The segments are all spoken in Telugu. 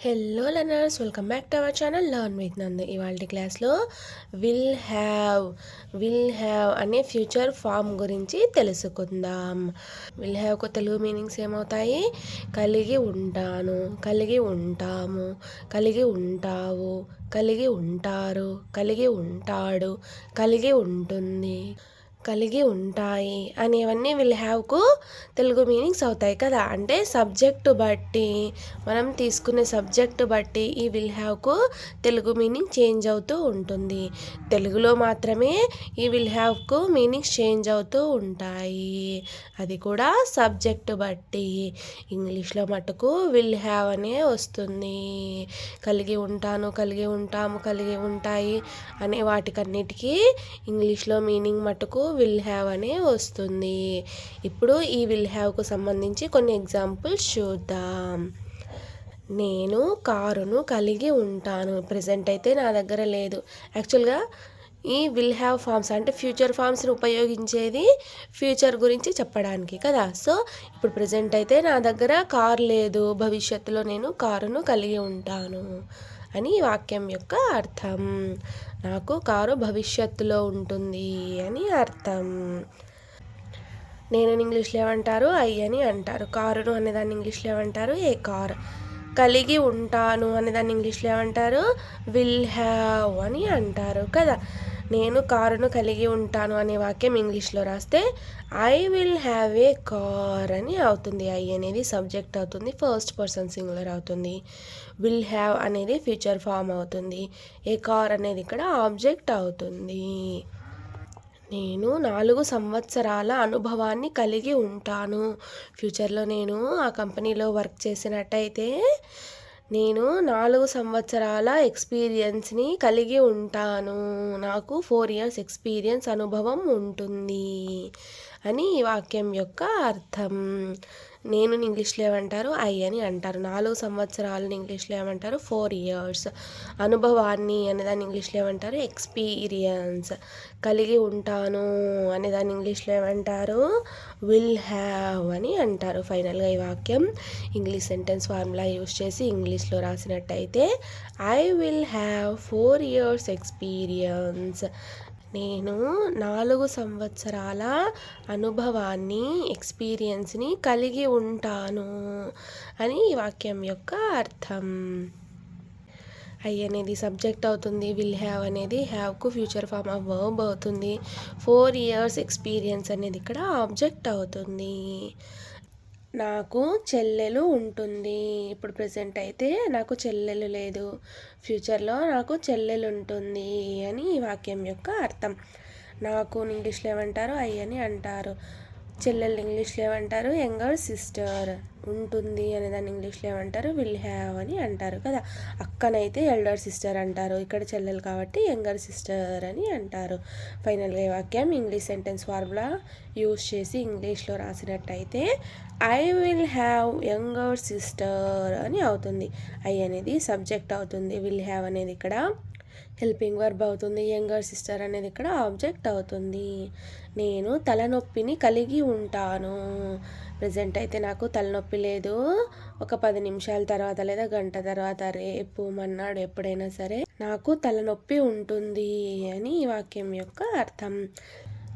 Hello learners, welcome back to our channel learn with నందు. ఇవాళ క్లాస్లో విల్ హ్యావ్ అనే ఫ్యూచర్ ఫామ్ గురించి తెలుసుకుందాం. విల్ హ్యావ్కు తెలుగు మీనింగ్స్ ఏమవుతాయి? కలిగి ఉంటాను, కలిగి ఉంటాము, కలిగి ఉంటావు, కలిగి ఉంటారు, కలిగి ఉంటాడు, కలిగి ఉంటుంది, కలిగి ఉంటాయి అనేవన్నీ విల్ హ్యావ్కు తెలుగు మీనింగ్స్ అవుతాయి కదా. అంటే సబ్జెక్టు బట్టి, మనం తీసుకునే సబ్జెక్టు బట్టి ఈ విల్ హ్యావ్కు తెలుగు మీనింగ్ చేంజ్ అవుతూ ఉంటుంది. తెలుగులో మాత్రమే ఈ విల్ హ్యావ్కు మీనింగ్స్ చేంజ్ అవుతూ ఉంటాయి, అది కూడా సబ్జెక్టు బట్టి. ఇంగ్లీష్లో మటుకు విల్ హ్యావ్ అనే వస్తుంది. కలిగి ఉంటాను, కలిగి ఉంటాము, కలిగి ఉంటాయి అనే వాటికన్నిటికీ ఇంగ్లీష్లో మీనింగ్ మటుకు విల్ హ్యావ్ అనే వస్తుంది. ఇప్పుడు ఈ విల్ హ్యావ్కు సంబంధించి కొన్ని ఎగ్జాంపుల్స్ చూద్దాం. నేను కారును కలిగి ఉంటాను. ప్రజెంట్ అయితే నా దగ్గర లేదు. యాక్చువల్గా ఈ విల్ హ్యావ్ ఫామ్స్ అంటే ఫ్యూచర్ ఫామ్స్ని ఉపయోగించేది ఫ్యూచర్ గురించి చెప్పడానికి కదా. సో ఇప్పుడు ప్రజెంట్ అయితే నా దగ్గర కారు లేదు, భవిష్యత్తులో నేను కారును కలిగి ఉంటాను అని ఈ వాక్యం యొక్క అర్థం. నాకు కారు భవిష్యత్తులో ఉంటుంది అని అర్థం. నేను ఇంగ్లీష్లో ఏమంటారు? ఐ అని అంటారు. కారును అనేదాన్ని ఇంగ్లీష్లో ఏమంటారు? ఏ కార్. కలిగి ఉంటాను అనేదాన్ని ఇంగ్లీష్లో ఏమంటారు? విల్ హ్యావ్ అని అంటారు కదా. నేను కారును కలిగి ఉంటాను అనే వాక్యం ఇంగ్లీష్లో రాస్తే I will have A car అని అవుతుంది. ఐ అనేది సబ్జెక్ట్ అవుతుంది, ఫస్ట్ పర్సన్ సింగులర్ అవుతుంది. విల్ హ్యావ్ అనేది ఫ్యూచర్ ఫామ్ అవుతుంది. ఏ కార్ అనేది ఇక్కడ ఆబ్జెక్ట్ అవుతుంది. నేను 4 సంవత్సరాల అనుభవాన్ని కలిగి ఉంటాను. ఫ్యూచర్లో నేను ఆ కంపెనీలో వర్క్ చేసినట్టయితే నేను 4 సంవత్సరాల ఎక్స్పీరియన్స్ని కలిగి ఉంటాను. నాకు 4 years ఎక్స్పీరియన్స్ అనుభవం ఉంటుంది అని ఈ వాక్యం యొక్క అర్థం. నేను ఇంగ్లీష్లో ఏమంటారు? ఐ అని అంటారు. 4 సంవత్సరాలని ఇంగ్లీష్లో ఏమంటారు? 4 years. అనుభవాన్ని అనేదాన్ని ఇంగ్లీష్లో ఏమంటారు? ఎక్స్పీరియన్స్. కలిగి ఉంటాను అనేదాన్ని ఇంగ్లీష్లో ఏమంటారు? విల్ హ్యావ్ అని అంటారు. ఫైనల్గా ఈ వాక్యం ఇంగ్లీష్ సెంటెన్స్ ఫార్ములా యూస్ చేసి ఇంగ్లీష్లో రాసినట్టయితే I will have 4 years experience. నేను 4 సంవత్సరాల అనుభవాన్ని, ఎక్స్పీరియన్స్ని కలిగి ఉంటాను అని ఈ వాక్యం యొక్క అర్థం. ఐ అనేది సబ్జెక్ట్ అవుతుంది. విల్ హ్యావ్ అనేది హ్యావ్కు ఫ్యూచర్ ఫామ్ ఆఫ్ వర్బ్ అవుతుంది. 4 years ఎక్స్పీరియన్స్ అనేది ఇక్కడ ఆబ్జెక్ట్ అవుతుంది. నాకు చెల్లెలు ఉంటుంది. ఇప్పుడు ప్రెసెంట్ అయితే నాకు చెల్లెలు లేదు, ఫ్యూచర్లో నాకు చెల్లెలు ఉంటుంది అని ఈ వాక్యం యొక్క అర్థం. నాకు ఇంగ్లీష్లో ఏమంటారు? ఐ అని అంటారు. చెల్లెలు ఇంగ్లీష్లో ఏమంటారు? Younger sister. ఉంటుంది అనేదాన్ని ఇంగ్లీష్లో ఏమంటారు? విల్ హ్యావ్ అని అంటారు కదా. అక్కనైతే ఎల్డర్ సిస్టర్ అంటారు, ఇక్కడ చెల్లెలు కాబట్టి యంగర్ సిస్టర్ అని అంటారు. ఫైనల్గా ఈ వాక్యం ఇంగ్లీష్ సెంటెన్స్ ఫార్ములా యూస్ చేసి ఇంగ్లీష్లో రాసినట్టయితే I will have younger sister అని అవుతుంది. ఐ అనేది సబ్జెక్ట్ అవుతుంది, విల్ హ్యావ్ అనేది ఇక్కడ హెల్పింగ్ వర్బ్ అవుతుంది, యంగర్ సిస్టర్ అనేది ఇక్కడ ఆబ్జెక్ట్ అవుతుంది. నేను తలనొప్పిని కలిగి ఉంటాను. ప్రజెంట్ అయితే నాకు తలనొప్పి లేదు. ఒక 10 నిమిషాల తర్వాత లేదా గంట తర్వాత, రేపు మన్నాడు ఎప్పుడైనా సరే నాకు తలనొప్పి ఉంటుంది అని ఈ వాక్యం యొక్క అర్థం.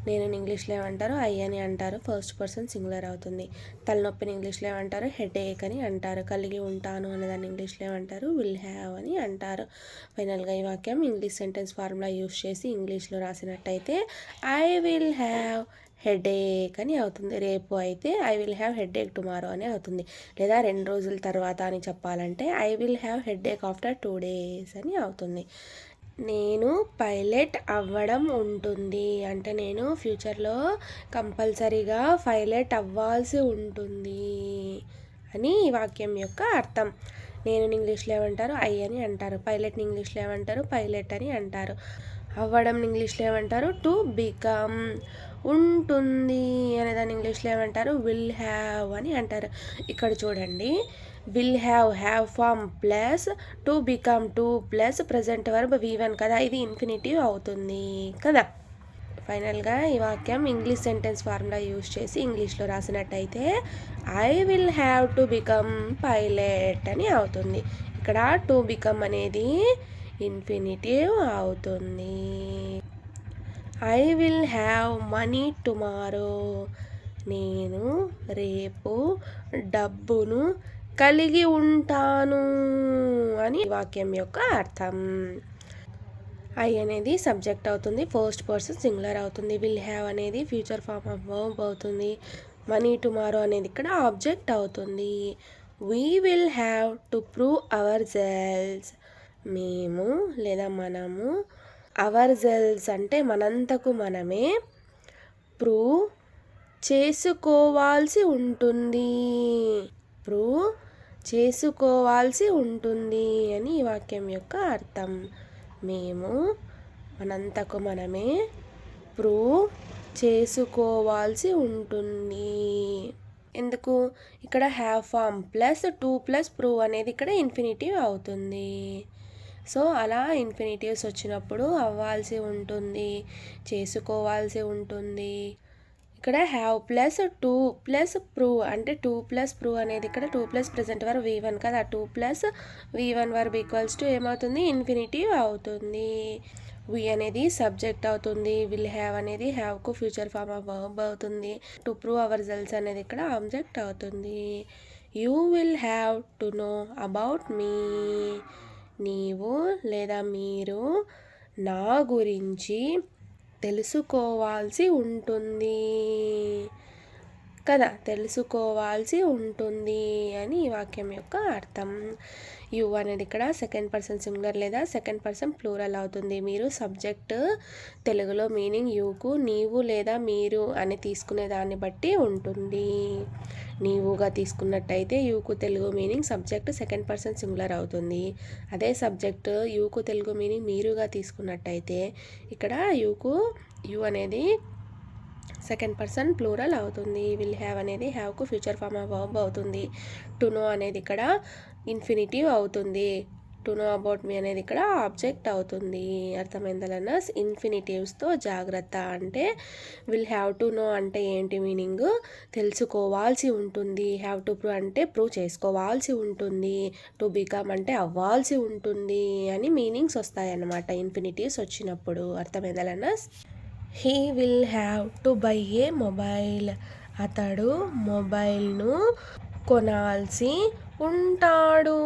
నేను ఇంగ్లీష్లో ఏమంటారు? ఐ అని అంటారు, ఫస్ట్ పర్సన్ సింగులర్ అవుతుంది. తలనొప్పిని ఇంగ్లీష్లో ఏమంటారు? హెడేక్ అని అంటారు. కలిగి ఉంటాను అనేదాన్ని ఇంగ్లీష్లో ఏమంటారు? విల్ హ్యావ్ అని అంటారు. ఫైనల్గా ఈ వాక్యం ఇంగ్లీష్ సెంటెన్స్ ఫార్ములా యూస్ చేసి ఇంగ్లీష్లో రాసినట్టయితే ఐ విల్ హ్యావ్ హెడేక్ అని అవుతుంది. రేపు అయితే I will have headache tomorrow అని అవుతుంది. లేదా 2 రోజుల తర్వాత అని చెప్పాలంటే I will have headache after 2 days అని అవుతుంది. నేను పైలట్ అవ్వడం ఉంటుంది అంటే నేను ఫ్యూచర్లో కంపల్సరీగా పైలట్ అవ్వాల్సి ఉంటుంది అని ఈ వాక్యం యొక్క అర్థం. నేను ఇంగ్లీష్లో ఏమంటారు? ఐ అని అంటారు. పైలట్ని ఇంగ్లీష్లో ఏమంటారు? పైలట్ అని అంటారు. అవ్వడం ఇంగ్లీష్లో ఏమంటారు? To become. ఉంటుంది అనేదాన్ని ఇంగ్లీష్లో ఏమంటారు? విల్ హ్యావ్ అని అంటారు. ఇక్కడ చూడండి, will have form plus to become to plus present verb V1 కదా, ఇది ఇన్ఫినిటివ్ అవుతుంది కదా. ఫైనల్గా ఈ వాక్యం ఇంగ్లీష్ సెంటెన్స్ ఫార్ములా యూస్ చేసి ఇంగ్లీష్లో రాసినట్టయితే I will have to become pilot అని అవుతుంది. ఇక్కడ టు బికమ్ అనేది ఇన్ఫినిటివ్ అవుతుంది. I will have money tomorrow. నేను రేపు డబ్బును కలిగి ఉంటాను అని వాక్యం యొక్క అర్థం. ఐ అనేది సబ్జెక్ట్ అవుతుంది, ఫస్ట్ పర్సన్ సింగులర్ అవుతుంది. విల్ హ్యావ్ అనేది ఫ్యూచర్ ఫార్మ్ ఆఫ్ వర్బ్ అవుతుంది. మనీ టుమారో అనేది ఇక్కడ ఆబ్జెక్ట్ అవుతుంది. We will have to prove our cells. మేము లేదా మనము, అవర్ సెల్స్ అంటే మనంతకు మనమే ప్రూవ్ చేసుకోవాల్సి ఉంటుంది. ప్రూవ్ చేసుకోవాల్సి ఉంటుంది అని ఈ వాక్యం యొక్క అర్థం. మేము మనంతకు మనమే ప్రూవ్ చేసుకోవాల్సి ఉంటుంది. ఎందుకు? ఇక్కడ have form plus to plus prove అనేది ఇక్కడ ఇన్ఫినిటివ్ అవుతుంది. సో అలా ఇన్ఫినిటివ్స్ వచ్చినప్పుడు అవ్వాల్సి ఉంటుంది, చేసుకోవాల్సి ఉంటుంది. ఇక్కడ have plus to plus prove అంటే టు ప్లస్ ప్రూవ్ అనేది ఇక్కడ to plus present verb V1 కదా, to plus V1 verb equals to ఏమవుతుంది? ఇన్ఫినిటివ్ అవుతుంది. వి అనేది సబ్జెక్ట్ అవుతుంది. విల్ హ్యావ్ అనేది హ్యావ్కు ఫ్యూచర్ ఫార్మ్ ఆఫ్ వర్బ్ అవుతుంది. టు ప్రూవ్ అవర్ సెల్స్ అనేది ఇక్కడ ఆబ్జెక్ట్ అవుతుంది. You will have to know about me. నీవు లేదా మీరు నా గురించి తెలుసుకోవాల్సి ఉంటుంది కదా, తెలుసుకోవాల్సి ఉంటుంది అని ఈ వాక్యం యొక్క అర్థం. యు అనేది ఇక్కడ సెకండ్ పర్సన్ సింగులర్ లేదా సెకండ్ పర్సన్ ప్లూరల్ అవుతుంది. మీరు సబ్జెక్ట్ తెలుగులో మీనింగ్ యూకు నీవు లేదా మీరు అని తీసుకునే దాన్ని బట్టి ఉంటుంది. నీవుగా తీసుకున్నట్టయితే యూకు Telugu meaning subject second person singular అవుతుంది. అదే సబ్జెక్ట్ యూకు తెలుగు మీనింగ్ మీరుగా తీసుకున్నట్టయితే ఇక్కడ యూ అనేది సెకండ్ పర్సన్ ప్లూరల్ అవుతుంది. విల్ హ్యావ్ అనేది హ్యావ్కు ఫ్యూచర్ ఫార్మ్ ఆఫ్ వర్బ్ అవుతుంది. టు నో అనేది ఇక్కడ ఇన్ఫినిటివ్ అవుతుంది. టు నో అబౌట్ మీ అనేది ఇక్కడ ఆబ్జెక్ట్ అవుతుంది. అర్థమైందలన్నా ఇన్ఫినిటివ్స్తో జాగ్రత్త. అంటే విల్ హ్యావ్ టు నో అంటే ఏంటి మీనింగ్? తెలుసుకోవాల్సి ఉంటుంది. హ్యావ్ టు ప్రూవ్ అంటే ప్రూవ్ చేసుకోవాల్సి ఉంటుంది. టు బికమ్ అంటే అవ్వాల్సి ఉంటుంది అని మీనింగ్స్ వస్తాయన్నమాట ఇన్ఫినిటివ్స్ వచ్చినప్పుడు. అర్థమైందలన్నా he will have to buy a mobile. అతడు మొబైల్ను కొనాల్సి ఉంటాడు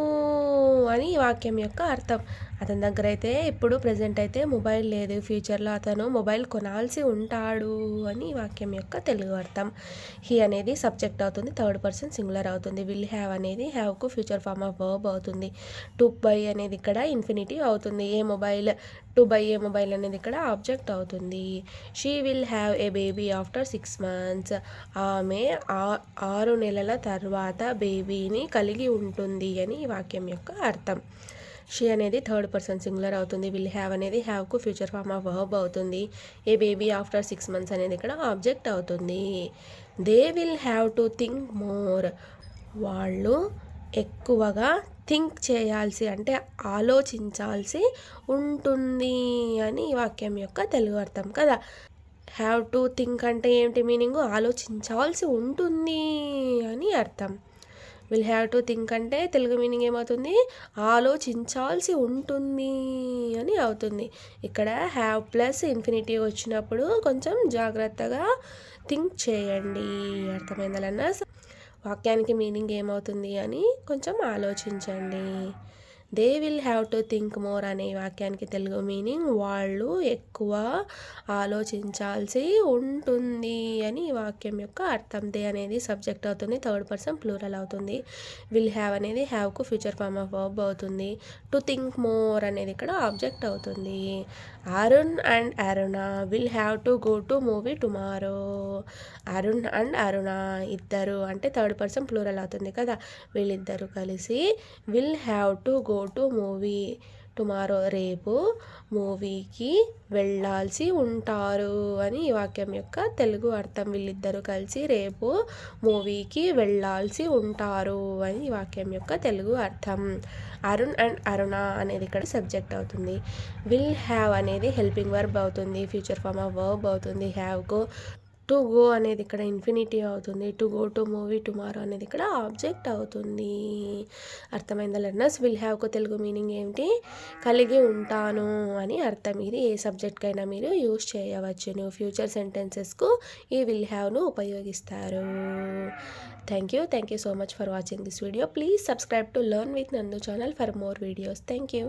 అని వాక్యం యొక్క అర్థం. అతని దగ్గర అయితే ఇప్పుడు ప్రజెంట్ అయితే మొబైల్ లేదు, ఫ్యూచర్లో అతను మొబైల్ కొనాల్సి ఉంటాడు అని వాక్యం యొక్క తెలుగు అర్థం. హీ అనేది సబ్జెక్ట్ అవుతుంది, థర్డ్ పర్సన్ సింగులర్ అవుతుంది. విల్ హ్యావ్ అనేది హ్యావ్కు ఫ్యూచర్ ఫార్మ్ ఆఫ్ వర్బ్ అవుతుంది. టు బై అనేది ఇక్కడ ఇన్ఫినిటివ్ అవుతుంది. A mobile, to buy a mobile అనేది ఇక్కడ ఆబ్జెక్ట్ అవుతుంది. She will have a baby after 6 months. ఆమె 6 నెలల తర్వాత బేబీని కలిగి ఉంటుంది అని ఈ వాక్యం యొక్క అర్థం. షీ అనేది థర్డ్ పర్సన్ సింగులర్ అవుతుంది. విల్ హ్యావ్ అనేది హ్యావ్కు ఫ్యూచర్ ఫార్మ్ ఆఫ్ వర్బ్ అవుతుంది. ఏ బేబీ ఆఫ్టర్ 6 months అనేది ఇక్కడ ఆబ్జెక్ట్ అవుతుంది. They will have to think more. వాళ్ళు ఎక్కువగా థింక్ చేయాల్సి అంటే ఆలోచించాల్సి ఉంటుంది అని ఈ వాక్యం యొక్క తెలుగు అర్థం కదా. హ్యావ్ టు థింక్ అంటే ఏంటి మీనింగ్? ఆలోచించాల్సి ఉంటుంది అని అర్థం. విల్ హ్యావ్ టు థింక్ అంటే తెలుగు మీనింగ్ ఏమవుతుంది? ఆలోచించాల్సి ఉంటుంది అని అవుతుంది. ఇక్కడ హ్యావ్ ప్లస్ ఇన్ఫినిటివ్ వచ్చినప్పుడు కొంచెం జాగ్రత్తగా థింక్ చేయండి. అర్థమైందలన్నా వాక్యానికి మీనింగ్ ఏమవుతుంది అని కొంచెం ఆలోచించండి. They will have to think more అనే వాక్యానికి తెలుగు మీనింగ్ వాళ్ళు ఎక్కువ ఆలోచించాల్సి ఉంటుంది అని ఈ వాక్యం యొక్క అర్థం. దే అనేది సబ్జెక్ట్ అవుతుంది, థర్డ్ పర్సన్ ప్లూరల్ అవుతుంది. విల్ హ్యావ్ అనేది హ్యావ్కు ఫ్యూచర్ ఫార్మ్ ఆఫ్ వర్బ్ అవుతుంది. టు థింక్ మోర్ అనేది ఇక్కడ ఆబ్జెక్ట్ అవుతుంది. Arun and Aruna will have to go to movie tomorrow. Arun and Aruna ఇద్దరు అంటే థర్డ్ పర్సన్ ప్లూరల్ అవుతుంది కదా, వీళ్ళిద్దరూ కలిసి will have to go to movie tomorrow రేపు మూవీకి వెళ్ళాల్సి ఉంటారు అని ఈ వాక్యం యొక్క తెలుగు అర్థం. వీళ్ళిద్దరూ కలిసి రేపు మూవీకి వెళ్ళాల్సి ఉంటారు అని ఈ వాక్యం యొక్క తెలుగు అర్థం. అరుణ్ అండ్ అరుణ అనేది ఇక్కడ సబ్జెక్ట్ అవుతుంది. విల్ హ్యావ్ అనేది హెల్పింగ్ వర్బ్ అవుతుంది, ఫ్యూచర్ ఫార్మ్ ఆఫ్ వర్బ్ అవుతుంది. హ్యావ్కు టు గో అనేది ఇక్కడ ఇన్ఫినిటివ్ అవుతుంది. To go to movie tomorrow అనేది ఇక్కడ ఆబ్జెక్ట్ అవుతుంది. అర్థమైందా లెర్నర్స్? విల్ హ్యావ్కు తెలుగు మీనింగ్ ఏమిటి? కలిగి ఉంటాను అని అర్థం. ఇది ఏ సబ్జెక్ట్కైనా మీరు యూజ్ చేయవచ్చును. ఫ్యూచర్ సెంటెన్సెస్కు ఈ విల్ హ్యావ్ను ఉపయోగిస్తారు. Thank you so much for watching this video. Please subscribe to learn with Nandu channel for more videos. Thank you.